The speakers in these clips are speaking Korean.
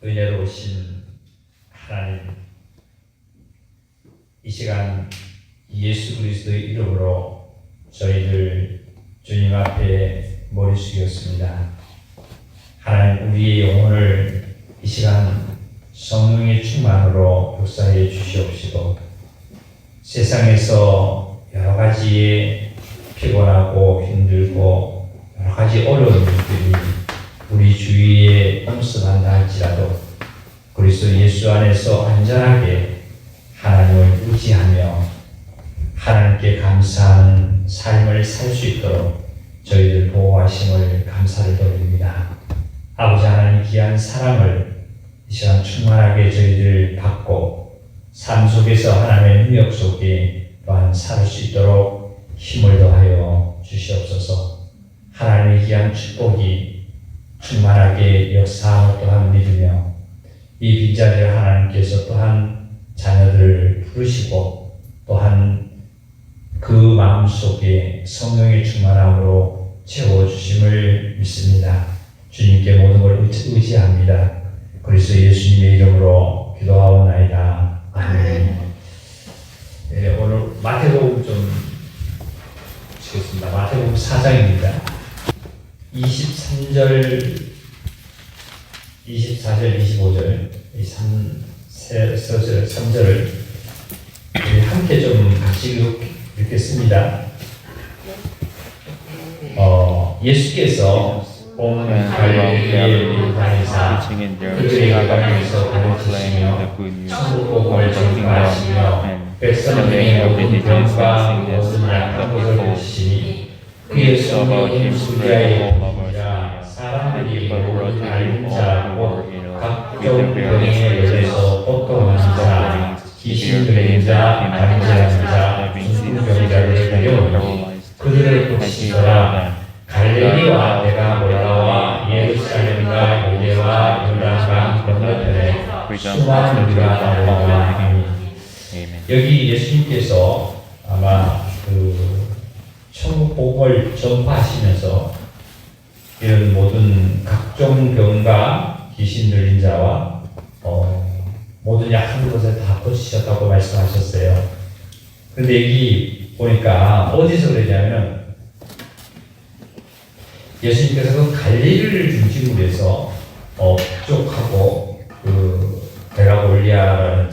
은혜로우신 하나님, 이 시간 예수 그리스도의 이름으로 저희들 주님 앞에 머리 숙였습니다. 하나님, 우리의 영혼을 이 시간 성령의 충만으로 역사해 주시옵시고, 세상에서 여러 가지의 피곤하고 힘들고 여러 가지 어려운 일들이 우리 주위에 엄습한다 할지라도 그리스도 예수 안에서 안전하게 하나님을 의지하며 하나님께 감사하는 삶을 살 수 있도록 저희들 보호하심을 감사를 드립니다. 아버지 하나님, 귀한 사랑을 이 시간 충만하게 저희들 받고 삶 속에서 하나님의 능력 속에 또한 살 수 있도록 힘을 더하여 주시옵소서. 하나님의 귀한 축복이 충만하게 역사함을 또한 믿으며 이 빈자리를 하나님께서 또한 자녀들을 부르시고 또한 그 마음속에 성령의 충만함으로 채워주심을 믿습니다. 주님께 모든 걸 의지합니다. 그리스도 예수님의 이름으로 기도하옵나이다. 아멘. 네, 오늘 마태복음 좀 치겠습니다. 마태복음 4장입니다. 23절, 24절, 25절, 이 3절을 함께 좀 같이 읽겠습니다. 예수께서 온 갈릴리의 유다에서 그들의 가까이에서 가르치시며 천국복음을 전파하시며 백성에게 모든 병과 모든 약한 것을 고치시니 그의 성령이 수리하여 이르니라. 사람들이 모든 앓는 자고 각종 병에 걸려서 고통하는 자, 귀신 들린 자, 간질하는 자, 중풍병 자들을 데려오니 그들을 고치시더라. 갈릴리와 데가볼라와 예루살렘과 유대와 요단강 건너편에 수많은 무리가 나오더니. 여기 예수님께서 아마 천국 복음을 전파하시면서 이런 모든 각종 병과 귀신 들린 자와 모든 약한 것을 다 고치셨다고 말씀하셨어요. 근데 여기 보니까 어디서 그러냐면은 예수님께서 그 갈릴리를 중심으로 해서 북쪽하고 그 데가볼리아라는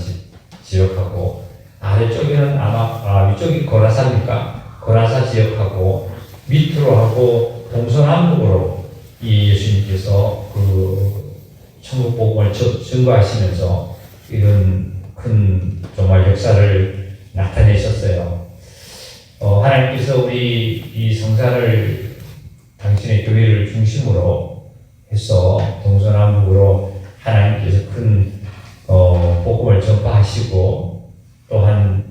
지역하고 아래쪽에는 아마 위쪽이 거라사입니까? 거라사 지역하고 밑으로 하고 동서남북으로 이 예수님께서 그 천국 복음을 증거하시면서 이런 큰 정말 역사를 나타내셨어요. 하나님께서 우리 이 성사를 당신의 교회를 중심으로 해서 동서남북으로 하나님께서 큰 복음을 전파하시고 또한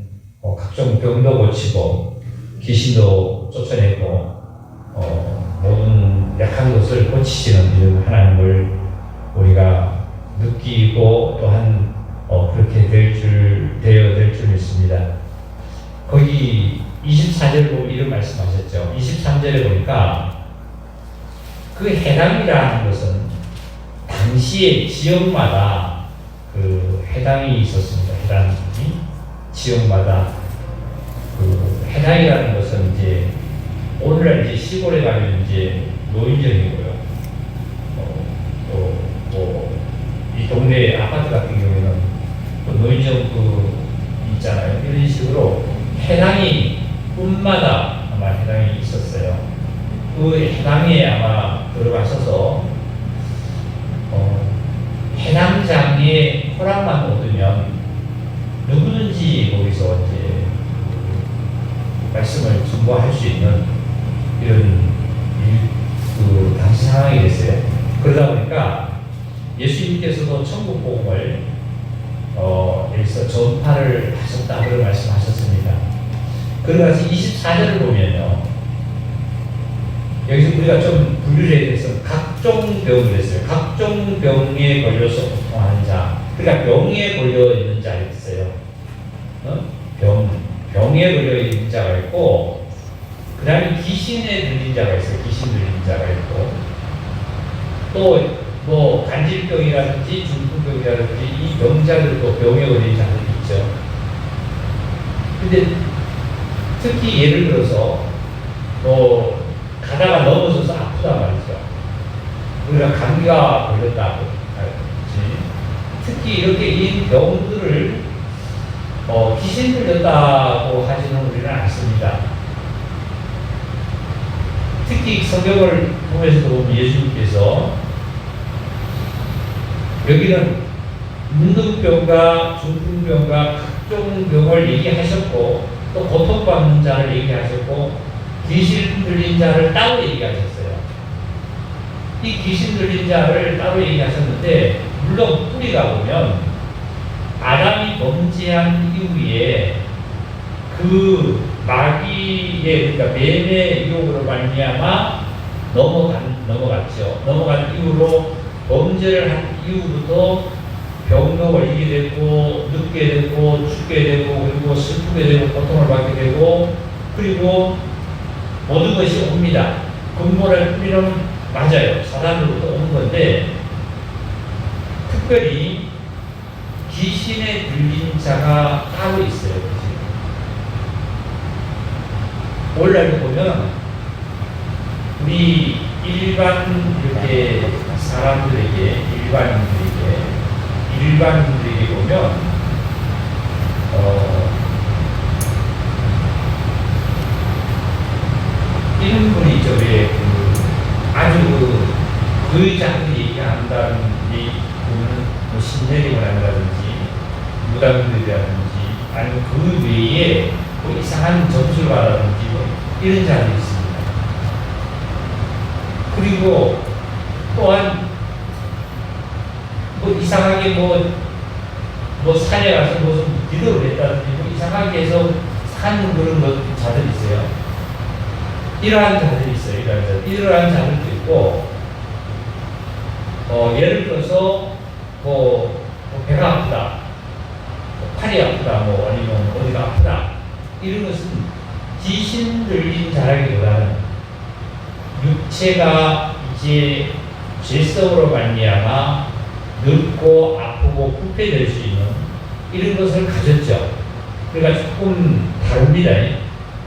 각종 병도 고치고 귀신도 쫓아내고 모든 약한 것을 고치시는 이런 하나님을 우리가 느끼고 또한 그렇게 되어야 될 줄 믿습니다. 거기 24절을 보면 이런 말씀하셨죠. 23절에 보니까 그 해당이라는 것은 당시의 지역마다 그 해당이 있었습니다. 해당이 지역마다 그 해당이라는 것은 이제 오늘날 이제 시골에 가면 이제 노인정이고요. 또 뭐 이 동네 아파트 같은 경우에는 또 노인정 있잖아요. 이런 식으로 해당이 뿐마다 아마 해당이 있었어요. 그 해당에 아마 들어가셔서 해당장에 허락만 얻으면 누구든지 거기서 이제 말씀을 증거할 수 있는 이런 당시 상황이 됐어요. 그러다 보니까 예수님께서도 천국 복음을 여기서 전파를 하셨다 그런 말씀하셨습니다. 그래서 24절을 보면요, 여기서 우리가 좀 분류를 해야 돼서 각종 병을 했어요. 각종 병에 걸려서 고통하는 자, 그러니까 병에 걸려 있는 자가 있어요. 병에 걸려 있는 자가 있고, 그 다음에 귀신에 들린 자가 있어요. 귀신 들린 자가 있고, 또 뭐 관질병이라든지 중풍병이라든지 이 병자들도 병에 걸린 자들이 있죠. 근데 특히 예를 들어서 가다가 넘어져서 아프단 말이죠. 우리가 감기가 걸렸다고 할지, 특히 이렇게 이 병들을 귀신 들렸다고 하지는 우리는 않습니다. 특히 성경을 보면서도 보면 예수님께서 여기는 문둥병과 중풍병과 각종 병을 얘기하셨고, 또 고통받는 자를 얘기하셨고, 귀신 들린 자를 따로 얘기하셨어요. 이 귀신 들린 자를 따로 얘기하셨는데, 물론 뿌리가 보면 아담이 범죄한 이후에 그 마귀의, 그러니까 뱀의 유혹으로 말미암아 넘어갔죠. 넘어간 이후로 범죄를 한 이후부터 병도 걸리게 되고, 늙게 되고, 죽게 되고, 그리고 슬프게 되고, 고통을 받게 되고, 그리고 모든 것이 옵니다. 근본의 뿌리는 맞아요. 사단으로부터 오는 건데, 특별히 귀신에 들린 자가 따로 있어요. 오늘날도 보면 우리 일반 이렇게 사람들에게, 일반인들에게 보면 이런 분이 있죠. 왜 아주 그 자들이 얘기한다든지, 뭐 신내림을 한다든지, 무당들이라든지, 아니면 그 외에 뭐 이상한 점술가라든지 뭐 이런 자들이 있습니다. 그리고 또한 뭐 이상하게 뭐 산에 가서 무슨 기도를 했다든지 뭐 이상하게 해서 사는 그런 자들이 있어요. 이러한 자들이 있어요. 이러한 자들도 있고, 예를 들어서 뭐 배가 아프다, 팔이 아프다, 뭐 아니면 어디가 아프다, 이런 것은 귀신 들린 자라기보다는 육체가 이제 죄성으로 말미암아 늙고 아프고 부패될 수 있는 이런 것을 가졌죠. 그러니까 조금 다릅니다.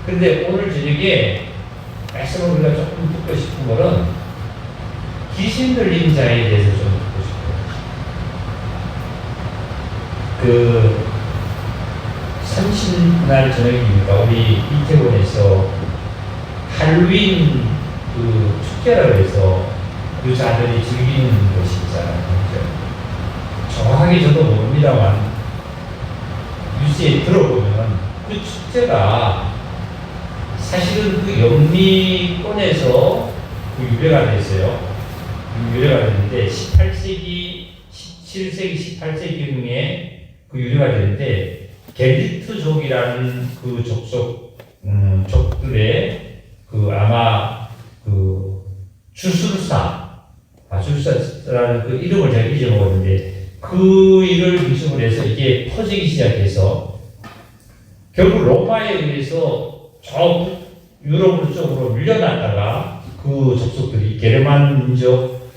그런데 오늘 저녁에 말씀을 우리가 조금 듣고 싶은 것은 귀신 들린 자에 대해서 좀 듣고 싶어요. 30날 저녁입니까? 우리 이태원에서 할로윈 그 축제라고 해서 그 자들이 즐기는 것이 있잖아요. 정확하게 저도 모릅니다만 뉴스에 들어보면 그 축제가 사실은 그 영미권에서 그 유래가 됐어요. 유래가 됐는데 18세기, 17세기, 18세기경에 그 유래가 됐는데, 겔리트족이라는 그 족들의 아마 주술사라는 그 이름을 제가 잊어먹었는데, 그 일을 중심으로 해서 이게 퍼지기 시작해서 결국 로마에 의해서 저 유럽 쪽으로 밀려났다가 그 족속들이 게르만 민족,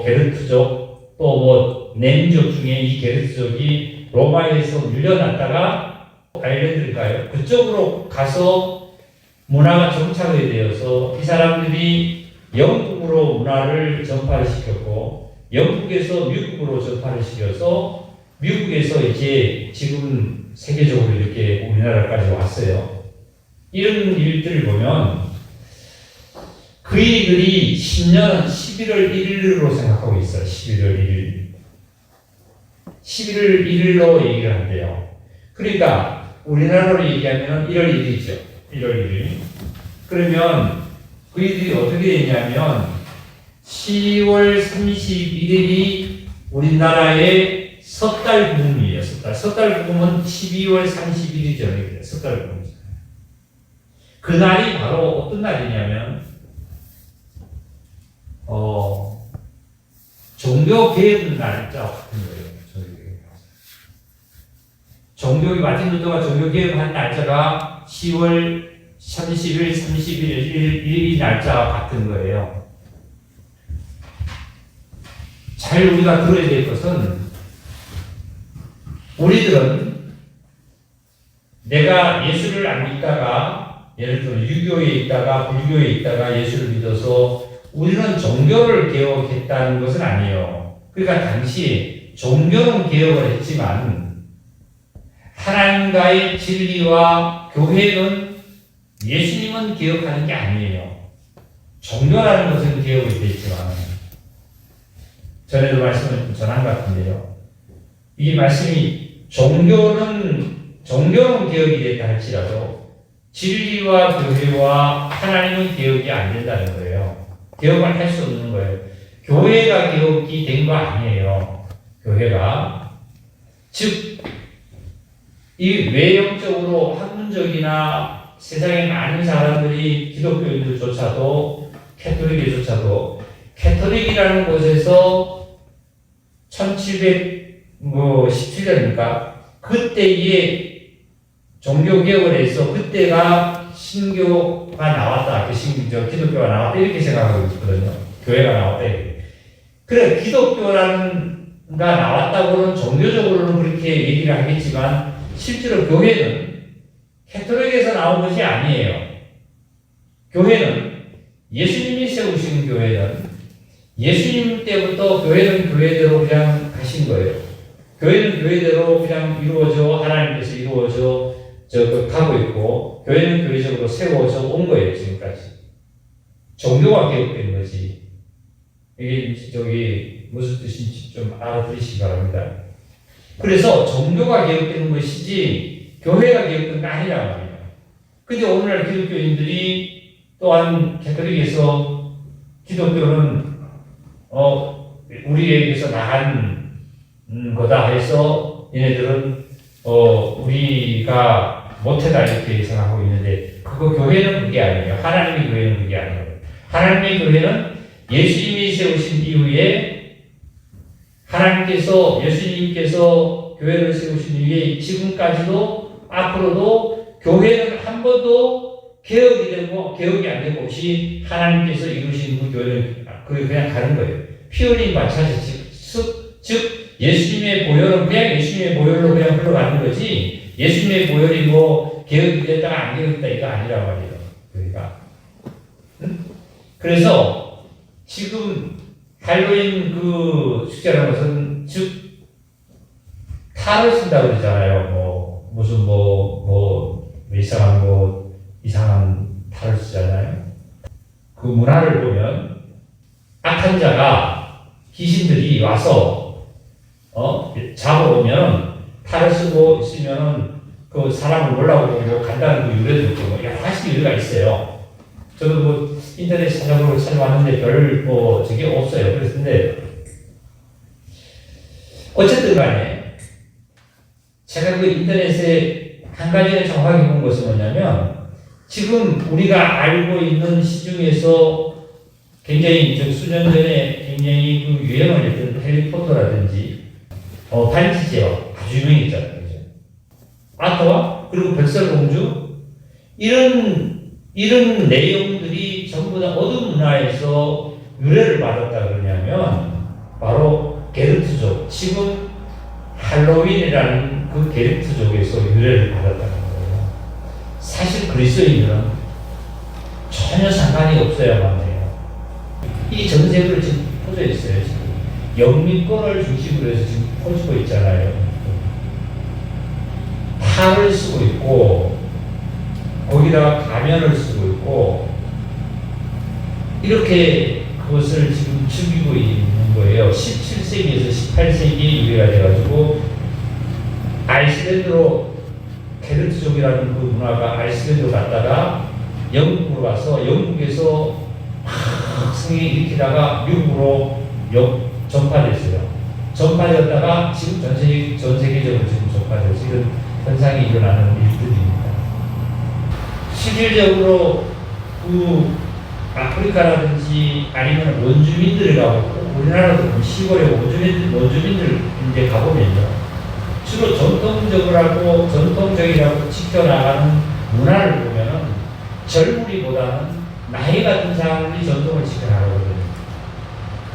게르트족, 또 네민족 중에 이 게르트족이 로마에서 밀려났다가 아일랜드일까요? 그쪽으로 가서 문화가 정착이 되어서 이 사람들이 영국으로 문화를 전파를 시켰고, 영국에서 미국으로 전파를 시켜서 미국에서 이제 지금 세계적으로 이렇게 우리나라까지 왔어요. 이런 일들을 보면 그 일들이 10년 11월 1일로 생각하고 있어요. 11월 1일. 11월 1일로 얘기를 한대요. 그러니까 우리나라로 얘기하면 1월 1일이죠. 1월 1일. 그러면 그 일이 어떻게 되냐면 10월 31일이 우리나라의 섣달 구음이에요. 섣달 구음은 12월 31일이죠. 섣달 구음. 그날이 바로 어떤 날이냐면 종교개혁 날짜 같은 거예요. 종교개혁, 마틴 루터가 종교개혁한 날짜가 10월 30일, 31일, 이 날짜와 같은 거예요. 잘 우리가 들어야 될 것은 우리들은 내가 예수를 안 믿다가 예를 들어 유교에 있다가 불교에 있다가 예수를 믿어서 우리는 종교를 개혁했다는 것은 아니에요. 그러니까 당시 종교는 개혁을 했지만 하나님과의 진리와 교회는 예수님은 개혁하는 게 아니에요. 종교라는 것은 개혁이 됐지만 전에도 말씀을 전한 것 같은데요. 이 말씀이 종교는 개혁이 됐다 할지라도 진리와 교회와 하나님은 개혁이 안 된다는 거예요. 개혁을 할 수 없는 거예요. 교회가 개혁이 된 거 아니에요. 교회가. 즉, 이 외형적으로 학문적이나 세상에 많은 사람들이 기독교인들조차도 캐톨릭조차도 캐톨릭이라는 곳에서 1717년입니까? 그때에 종교개혁을 해서 그때가 신교가 나왔다. 기독교가 나왔다. 이렇게 생각하고 있거든요. 교회가 나왔다. 그래, 기독교라는 가 나왔다고는 종교적으로는 그렇게 얘기를 하겠지만 실제로 교회는 캐톨릭에서 나온 것이 아니에요. 교회는 예수님이 세우신 교회는 예수님 때부터 교회는 교회대로 그냥 가신 거예요. 교회는 교회대로 그냥 이루어져 하나님께서 이루어져 가고 있고 교회는 교회적으로 세워져 온 거예요. 지금까지. 종교가 개혁된 거지. 이게 무슨 뜻인지 좀 알아들으시기 바랍니다. 그래서 종교가 개혁되는 것이지 교회가 개혁된 게 아니란 말이에요. 근데 오늘날 기독교인들이 또한 캐톨릭에서 기독교는 우리에게서 나간 거다 해서 얘네들은 우리가 못하다 이렇게 생각하고 있는데 그거 교회는 그게 아니에요. 하나님의 교회는 그게 아니에요. 하나님의 교회는 예수님이 세우신 이후에 하나님께서 예수님께서 교회를 세우신 이후에 지금까지도 앞으로도 교회는 한 번도 개혁이 되고 개혁이 안 되고 없이 하나님께서 이루신 그 교회는 그냥 가는 거예요. 피 흘린 마찬가지. 즉 예수님의 보혈은 그냥 예수님의 보혈로 그냥 흘러가는 거지 예수님의 보혈이 뭐 개혁이 됐다가 안 개혁됐다 이거 아니란 말이에요. 그러니까 그래서 지금 할로윈 그 축제라는 것은 즉 탈을 쓴다고 그러잖아요. 무슨 이상한 탈을 쓰잖아요. 그 문화를 보면 악한 자가 귀신들이 와서 잡아오면 탈을 쓰고 있으면 그 사람을 몰라보고 간다는 그 유래도 있고 여러 가지 이유가 있어요. 저도 인터넷 찾아봤는데 별 저게 없어요. 그랬는데 어쨌든 간에 제가 그 인터넷에 한 가지를 정확하게 본 것은 뭐냐면 지금 우리가 알고 있는 시중에서 굉장히 수년 전에 굉장히 그 유행을 했던 해리포터라든지 반지 제왕 아주 유명했잖아요. 그죠? 아토와 그리고 백설공주 이런 내용들이 전부 다 어떤 문화에서 유래를 받았다 그러냐면 바로 게르트족 지금 할로윈이라는 그 게르트족에서 유래를 받았다는 거예요. 사실 그리스도인들은 전혀 상관이 없어야만 해요. 이 전 세계로 지금 퍼져 있어요. 지금 영미권을 중심으로 해서 지금 퍼지고 있잖아요. 탈을 쓰고 있고 거기다가 가면을 쓰고 있고 이렇게 그것을 지금 즐기고 있는 거예요. 17세기에서 18세기에 유래가 돼가지고 아이슬란드로 게르트족이라는 그 문화가 아이슬란드로 갔다가 영국으로 가서 영국에서 성이 일으키다가 미국으로 전파됐어요. 전파되었다가 지금 전 세계적으로 지금 전파돼서 지금 현상이 일어나는 일들입니다. 실질적으로 그 아프리카라든지 아니면 원주민들이 가고 우리나라도 시골에 원주민들 이제 가보면요. 주로 전통적이라고 지켜나가는 문화를 보면은 젊은이보다는 나이가 든 사람들이 전통을 지켜나가거든요.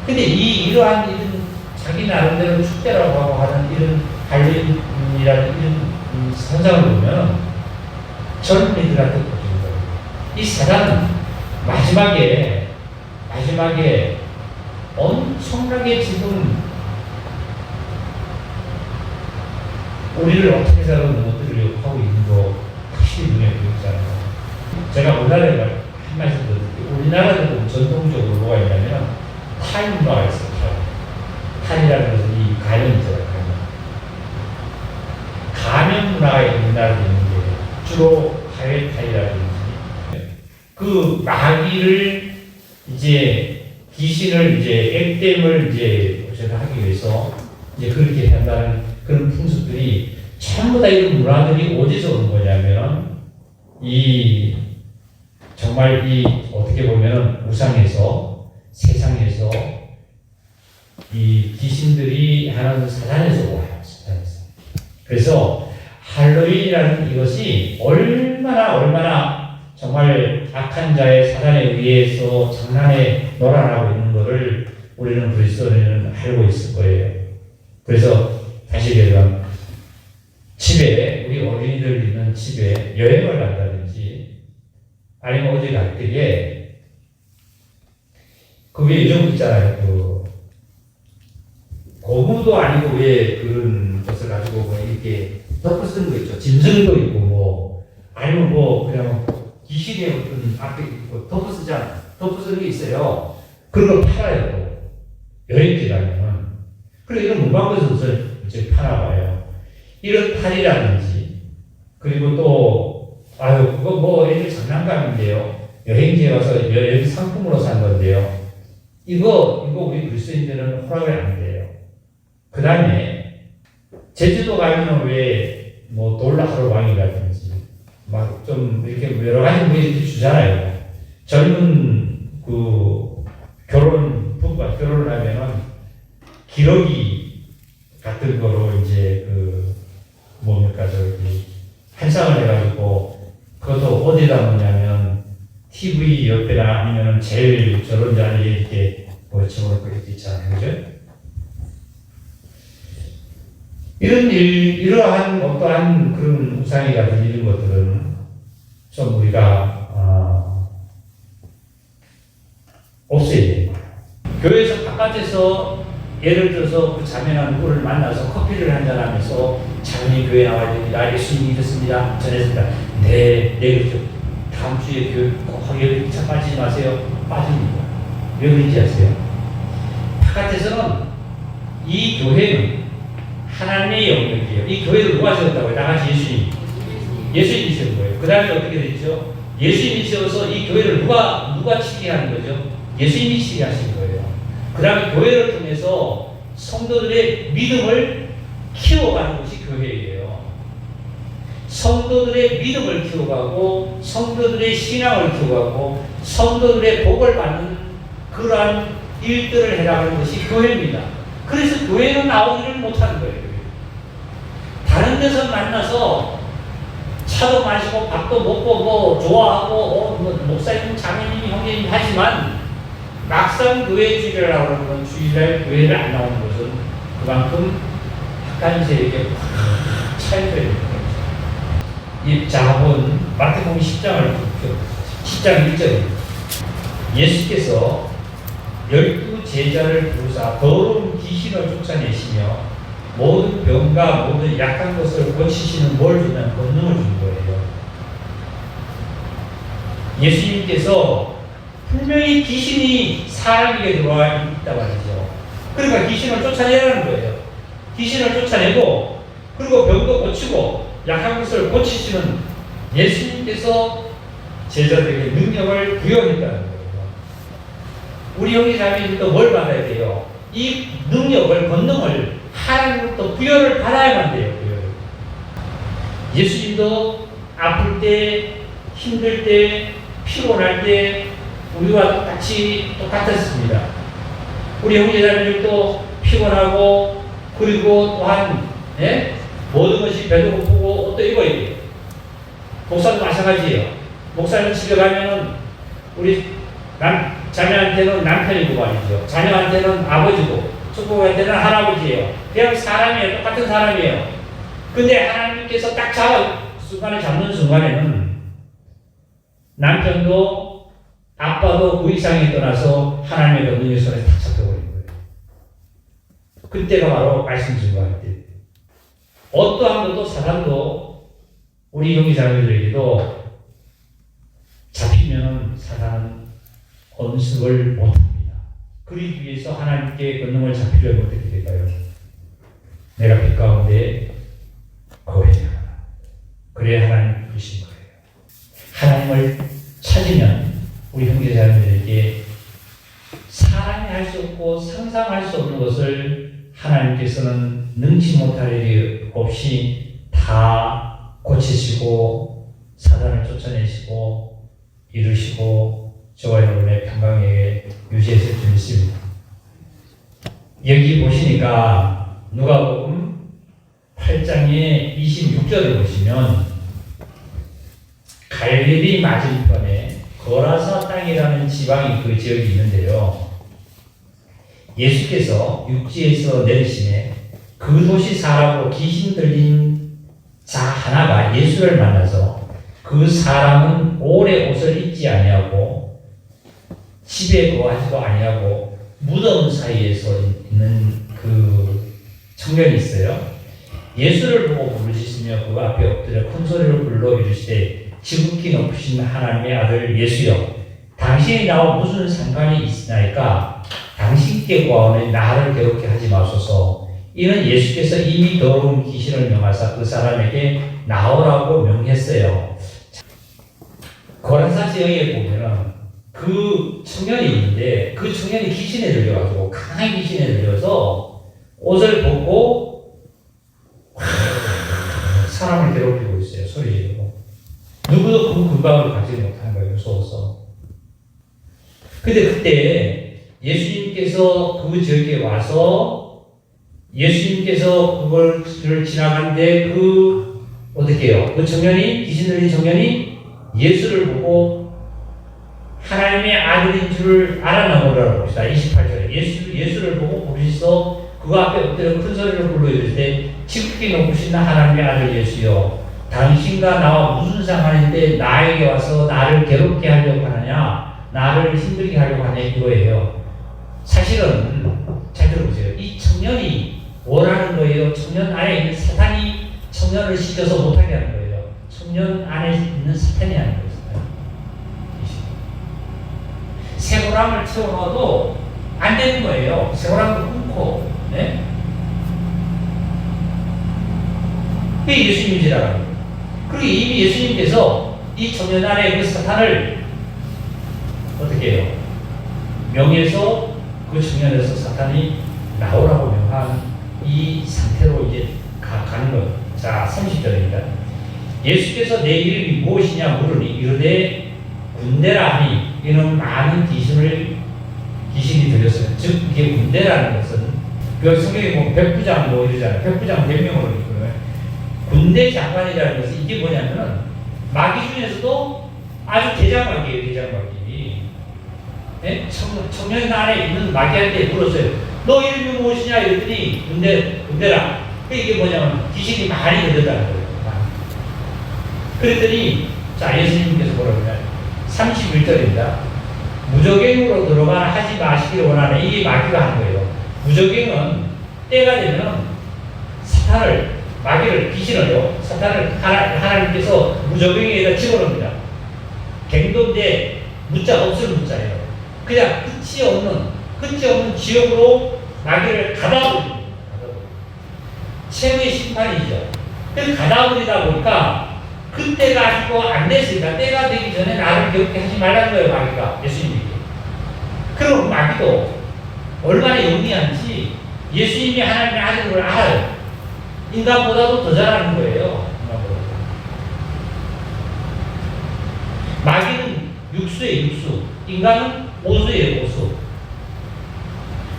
근데 이러한 자기 나름대로 축제라고 하고 하는 이런 할로윈이라는 이런 현상을 보면 젊은이들한테 보여주는 거예요. 이 사단은 마지막에 엄청나게 지금 우리를 어떻게 살아는 것들을 하고 있는 거 확실히 눈에 보이잖아요. 제가 우리나라에 한 말씀 드릴게요. 우리나라도 전통적으로 뭐가 있냐면 타임 문화가 있어요. 타임이라는 것은 이 가면이잖아요. 가면 문화가 우리나라에 있는 게 주로 가외 타임이라든지 그 마귀를 이제 귀신을 이제 액땜을 이제 하기 위해서 이제 그렇게 한다는 그런 풍습들이 전부 다 이런 문화들이 어디서 온 거냐면 이 정말 이 어떻게 보면은 우상에서 세상에서 이 귀신들이 하는 사단에서 와요. 사단에서. 그래서 할로윈이라는 이것이 얼마나 정말 악한 자의 사단에 의해서 장난에 놀아나고 있는 것을 우리는 그리스도인은 알고 있을 거예요. 그래서 다시 얘기하면 집에 우리 어린이들 있는 집에 여행을 간다든지 아니면 어디 갈 때에 그게 요즘 있잖아요. 그 고무도 아니고 왜 그런 것을 가지고 뭐 이렇게 덮어 쓰는 거 있죠. 짐승도 있고 뭐 아니면 뭐 그냥 귀신의 어떤 앞에 덮어 쓰잖아요. 덮어 쓰는 게 있어요. 그런 걸 팔아요. 또 여행지 가면. 그리고 이런 문방구에서 이제 파나봐요. 이런 팔이라든지 그리고 또 그거 뭐 애들 장난감인데요. 여행지에 가서 여행 상품으로 산 건데요. 이거 우리 그리스도인들은 허락을 안 돼요. 그 다음에 제주도 가면은 왜 뭐 돌라하루방이라든지 막 좀 이렇게 여러 가지 분들이 주잖아요. 젊은 그 부부가 결혼을 하면은 기러기 같은 거로 이제 그 뭡니까 저기 한상을 해가지고 그것도 어디다 놓냐면 TV 옆에나 아니면 제일 저런 자리에 이렇게 뭐 집어넣고 이렇게 있잖아요, 그죠? 이러한 어떠한 그런 우상이라든지 이런 것들은 좀 우리가 없애야 되는 거예요. 교회에서 바깥에서 예를 들어서 그 자매나 누구를 만나서 커피를 한잔하면서 자매님 교회 나와야 됩니다. 예수님이 믿었습니다. 전했습니다. 네, 그렇죠. 다음 주에 교회 하게 차 빠지지 마세요. 빠집니다. 왜 그런지 아세요? 바깥에서는 이 교회는 하나님의 영역이에요. 이 교회를 누가 세웠다고요? 나같이 예수님이 세운 거예요. 그 다음에 어떻게 됐죠? 예수님이 세워서 이 교회를 누가 치게 하는 거죠? 예수님이 치게 하신 거예요. 그 다음에 교회를 통해서 성도들의 믿음을 키워가는 것이 교회예요. 성도들의 믿음을 키워가고 성도들의 신앙을 키워가고 성도들의 복을 받는 그러한 일들을 해나가는 것이 교회입니다. 그래서 교회는 나오지를 못하는 거예요. 다른 데서 만나서 차도 마시고 밥도 먹고 뭐 좋아하고 목사님, 장로님, 형제님 하지만 막상 교회 주일이라고 하는 건 주일날 교회를 안 나오는 것은 그만큼 약간세에게 확 차이가 있는 거죠. 이 자본 마태복음 10장을 10장 1절입니다. 예수께서 12제자를 부르사 더러운 귀신을 쫓아내시며 모든 병과 모든 약한 것을 고치시는 뭘 주는 권능을 준 거예요. 예수님께서 분명히 귀신이 사람에게 들어와 있단 말이죠. 그러니까 귀신을 쫓아내라는 거예요. 귀신을 쫓아내고 그리고 병도 고치고 약한 것을 고치시는 예수님께서 제자들에게 능력을 부여했다는 거예요. 우리 형제자매님도 뭘 받아야 돼요? 이 능력을, 권능을 하나님부터 부여를 받아야만 돼요. 부여를. 예수님도 아플 때, 힘들 때, 피곤할 때 우리와 똑같았습니다. 우리 형제자매들도 피곤하고 그리고 또한 모든 것이 배도 고프고 옷도 입어야 돼요. 목사도 마찬가지예요. 목사님 집에 가면은 우리 자매한테는 남편이고 말이죠. 자녀한테는 아버지고 축복할 때는 할아버지예요. 그냥 사람이에요. 똑같은 사람이에요. 근데 하나님께서 딱 잡는 순간에는 남편도 아빠도 그 이상에 떠나서 하나님의 권능의 손에 탁 잡혀버린 거예요. 그때가 바로 말씀 증거할 때. 어떠한 것도 사단도 우리 형제자매들에게도 잡히면 사단은 언습을 못합니다. 그러기 위해서 하나님께 권능을 잡히려면 어떻게 될까요? 내가 빛 가운데 거해야 그래야 하나님 부르신 거예요. 하나님을 찾으면 우리 형제자매들에게 사람이 할 수 없고 상상할 수 없는 것을 하나님께서는 능치 못할 일이 없이 다 고치시고 사단을 쫓아내시고 이루시고 저와 여러분의 평강에 유지했을 줄 믿습니다. 여기 보시니까 누가복음 8장의 26절을 보시면 갈릴리 맞은편에 거라사 땅이라는 지방이 그 지역이 있는데요. 예수께서 육지에서 내리심에 그 도시 사람으로 귀신 들린 자 하나가 예수를 만나서 그 사람은 오래 옷을 입지 아니하고 집에 거하지도 아니하고 무덤 사이에서 있는 그 청년이 있어요. 예수를 보고 부르시며 그 앞에 엎드려 큰 소리로 불러 이르시되 지극히 높으신 하나님의 아들 예수여, 당신이 나와 무슨 상관이 있나이까? 당신께 구하오니 나를 괴롭게 하지 마소서. 이는 예수께서 이미 더러운 귀신을 명하사 그 사람에게 나오라고 명했어요. 고라사 지역에 보면은 그 청년이 있는데 그 청년이 귀신에 들려가지고 강한 귀신에 들려서 옷을 벗고 사람을 괴롭히고 있어요. 소리 지르고. 누구도 그 근방을 가지 못하는 거예요. 무서워서. 근데 그때 예수님께서 그 지역에 와서 예수님께서 그걸 지나가는데 어떻게 해요? 그 청년이, 귀신 들린 청년이 예수를 보고 하나님의 아들인 줄을 알아나오라고 봅시다. 28절에. 예수를 보고 부르시서 그 앞에 엎드려 큰 소리로 불러 이를 때 지극히 높으신 하나님의 아들 예수여, 당신과 나와 무슨 상관인데 나에게 와서 나를 괴롭게 하려고 하느냐, 나를 힘들게 하려고 하냐 이거예요. 사실은 잘 들어보세요. 이 청년이 원하는 거예요. 청년 안에 있는 사탄이 청년을 시켜서 못하게 하는 거예요. 청년 안에 있는 사탄이 하는 거예요. 쇠고랑을 채워넣어도 안 되는 거예요. 쇠고랑도 끊고. 네? 그게 예수님이시라는 거예요. 그리고 이미 예수님께서 이 청년 안에 그 사탄을 어떻게 해요? 명해서 그 청년에서 사탄이 나오라고 명한 이 상태로 이제 가는 거예요. 자, 30절입니다. 예수께서 내 이름이 무엇이냐 물으니 이르되 군대라 하니 이는 많은 귀신이 들렸어요. 즉 이게 군대라는 것은 그 성경에 보면 백부장 뭐 이러잖아요. 백부장 몇 명으로 있거든요. 군대 장관이라는 것은 이게 뭐냐면은 마귀 중에서도 아주 대장마귀예요. 대장마귀. 네? 청년 안에 있는 마귀한테 물었어요. 너 이름이 무엇이냐 이랬더니 군대라. 이게 뭐냐면 귀신이 많이 들렸다는 거예요. 그랬더니 자, 예수님께서 뭐라고 하냐 31절입니다. 무적행으로 들어가라 하지 마시기를 원하는 이게 마귀가 한 거예요. 무적행은 때가 되면 마귀를 귀신을요, 사탄을 하나님께서 무적행에다 집어넣습니다. 갱도인데 무자 없을 무자예요. 그냥 끝이 없는 지옥으로 마귀를 가다버립니다. 최후의 심판이죠. 그래서 가다버리다 보니까 그때가 아직도 안 됐으니까 때가 되기 전에 나를 괴롭게 하지 말라는 거예요. 마귀가 예수님이. 그럼 마귀도 얼마나 영리한지 예수님이 하나님의 아들을 알아요. 인간보다도 더 잘하는 거예요. 마귀는 육수예요. 육수. 인간은 오수예요. 오수.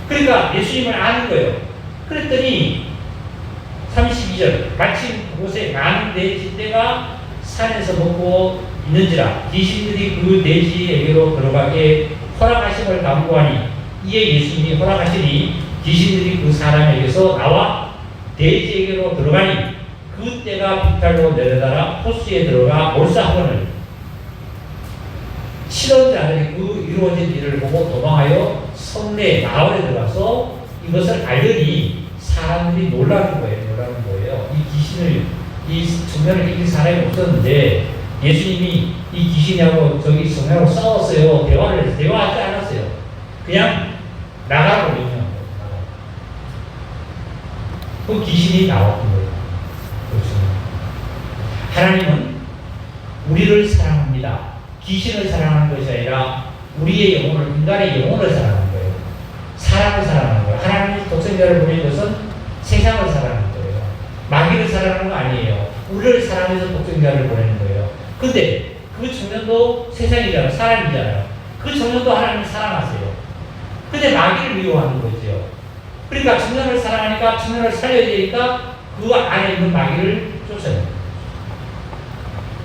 그러니까 예수님을 아는 거예요. 그랬더니 32절 마침 그곳에 많은 돼지떼가 산에서 먹고 있는지라 귀신들이 그 돼지에게로 들어가게 허락하심을 강구하니 이에 예수님이 허락하시니 귀신들이 그 사람에게서 나와 돼지에게로 들어가니 그때가 비탈로 내려다가 호수에 들어가 몰사하거늘 치던 자들이 그 이루어진 일을 보고 도망하여 성내 마을에 들어가서 이것을 알더니 사람들이 놀라는 거예요. 이 귀신을, 이 청년을 이긴 사람이 없었는데 예수님이 이 귀신하고 저기 성령하고 싸웠어요. 대화하지 않았어요. 그냥 나가라고 명령한 거예요. 그 귀신이 나왔던 거예요. 그렇죠. 하나님은 우리를 사랑합니다. 귀신을 사랑하는 것이 아니라 우리의 영혼을, 인간의 영혼을 사랑하는 거예요. 사람을 사랑하는 거예요. 하나님이 독생자를 보낸 것은 세상을 사랑하는 거예요. 마귀를 사랑하는 거 아니에요. 우리를 사랑해서 독생자를 보내는 거예요. 근데 그 청년도 세상이잖아요. 사람이잖아요. 그 청년도 하나님을 사랑하세요. 근데 마귀를 미워하는 거죠. 그러니까 청년을 사랑하니까 청년을 살려야 되니까 그 안에 있는 마귀를 쫓아내요.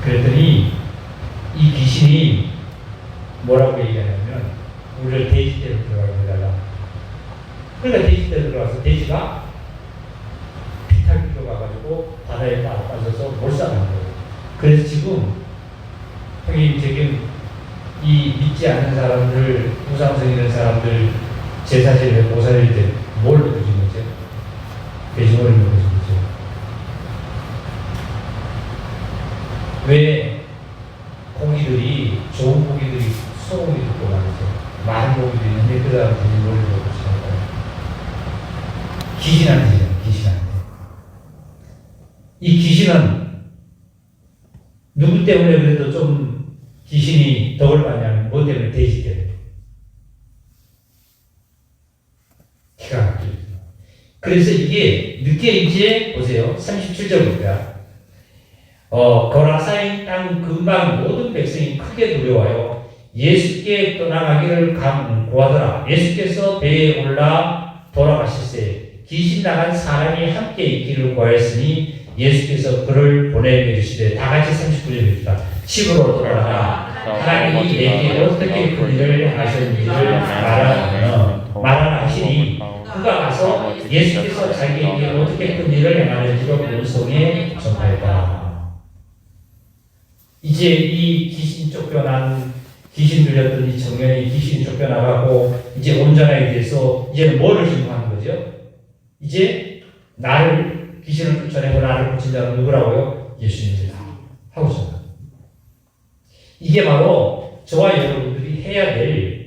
그랬더니 이 귀신이 뭐라고 얘기하냐면 우리를 돼지떼로 들어가게 해달라. 그러니까 돼지떼로 들어가서 돼지가 비탈기로 가가지고 바다에 빠져서 몰살하는 거예요. 그래서 지금 이 믿지 않는 사람들, 우상성 있는 사람들 제사지를 모살릴 때 뭘 먹어주는 거죠? 돼지머리를 먹어주는 거죠. 왜 고기들이, 좋은 고기들이, 소고기도 있고 말이죠. 많은 고기도 있는데 그 다음 돼지머리를 먹어주는 거예요. 귀신한테요, 귀신한테. 이 귀신은 누구 때문에 그래도 좀 귀신이 덕을 받냐면 뭐 때문에? 돼지 때문에. 기가 막힙니다. 그래서 이게 늦게 이제 보세요. 37절입니다. 거라사인 땅 근방 모든 백성이 크게 두려워하여 예수께 떠나가기를 구하더라. 예수께서 배에 올라 돌아가실세 귀신 나간 사람이 함께 있기를 구하였으니 예수께서 그를 보내주시되 다 같이 39절입니다. 집으로 돌아가라. 하나님이 내게 어떻게 그 일을 하셨는지를 말하라 하시니 그가 가서 예수께서 자기에게 어떻게 큰 일을 행하는지로 본성에 전하였다. 이제 이 귀신 쫓겨난 귀신 들렸던 이 청년이 귀신 쫓겨나가고 이제 온전하게 돼서 이제는 뭐를 증거하는 거죠? 이제 나를 귀신을 쫓아내고 나를 고친 자는 누구라고요? 예수님이다 하고서 이게 바로 저와 여러분들이 해야 될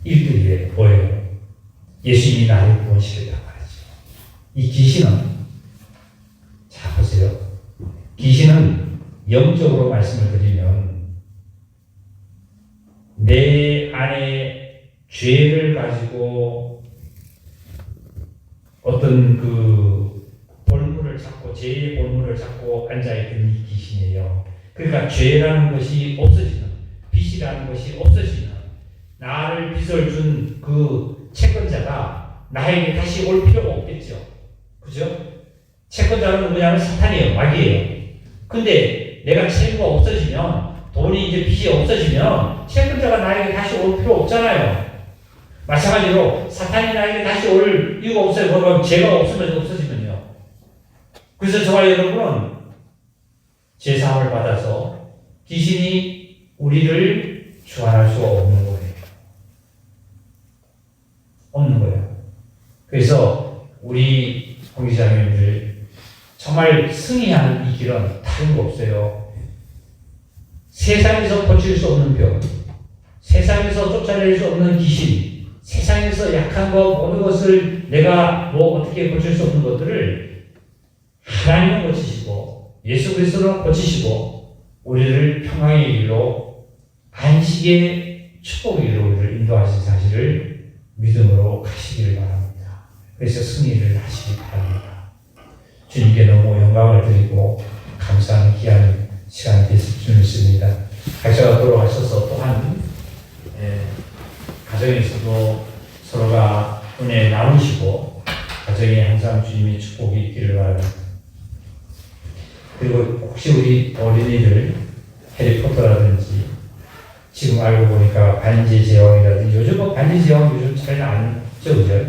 일들이에요. 뭐예요? 예수님이 나를 구원시켰단 말이죠. 이 귀신은 자 보세요. 귀신은 영적으로 말씀을 드리면 내 안에 죄를 가지고 어떤 그 볼물을 찾고 죄의 볼물을 찾고 앉아있던 이 귀신이에요. 그러니까 죄라는 것이 없어지는, 빚이라는 것이 없어지는, 나를 빚을 준 그 채권자가 나에게 다시 올 필요가 없겠죠. 그죠? 채권자는 누구냐면 사탄이에요. 마귀예요. 근데 내가 채무가 없어지면, 돈이 이제 빚이 없어지면 채권자가 나에게 다시 올 필요 없잖아요. 마찬가지로 사탄이 나에게 다시 올 이유가 없어요. 그러면 죄가 없어지면요. 그래서 저와 여러분은 제사함을 받아서 귀신이 우리를 주관할 수 없는 거예요. 없는 거예요. 그래서 우리 공기자님들 정말 승리하는 이 길은 다른 거 없어요. 세상에서 고칠 수 없는 병, 세상에서 쫓아낼 수 없는 귀신, 세상에서 약한 것 모든 것을 내가 뭐 어떻게 고칠 수 없는 것들을 하나님은 고치시고 예수 그리스도는 고치시고 우리를 평강의 길로 안식의 축복의 길로 우리를 인도하신 사실을 믿음으로 가시기를 바랍니다. 그래서 승리를 하시기 바랍니다. 주님께 너무 영광을 드리고 감사하는 귀한 시간이 됐을 줄 믿습니다. 각자가 돌아가셔서 또한 가정에서도 서로가 은혜 나누시고 가정에 항상 주님의 축복이 있기를 바랍니다. 그리고 혹시 우리 어린이들 해리포터라든지 지금 알고 보니까 반지 제왕이라든지 요즘 뭐 반지 제왕 요즘 잘 안 죠, 그죠?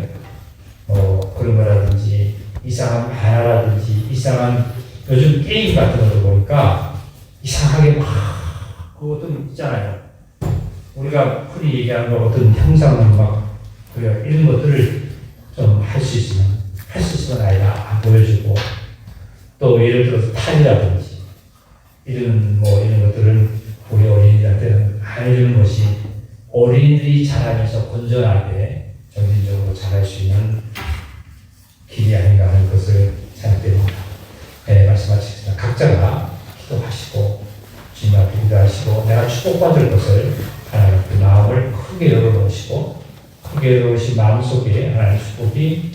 그런 거라든지 이상한 만화라든지 이상한 요즘 게임 같은 것도 보니까 이상하게 막 그것도 있잖아요. 우리가 흔히 얘기하는 거 어떤 형상을 막 이런 것들을 좀 할 수 있으면 아이가 안 보여주고 또 예를 들어서 탈이라든지 이런 것들은 우리 어린이들한테는 안 해주는 것이 어린이들이 자라면서 건전하게 정신적으로 자랄 수 있는 길이 아닌가 하는 것을 생각됩니다. 네, 말씀 마치겠습니다. 각자가 기도하시고 주님 앞에 기도하시고 내가 축복받을 것을 하나님 그 마음을 크게 열어놓으시고 크게 열어놓으신 마음속에 하나님 축복이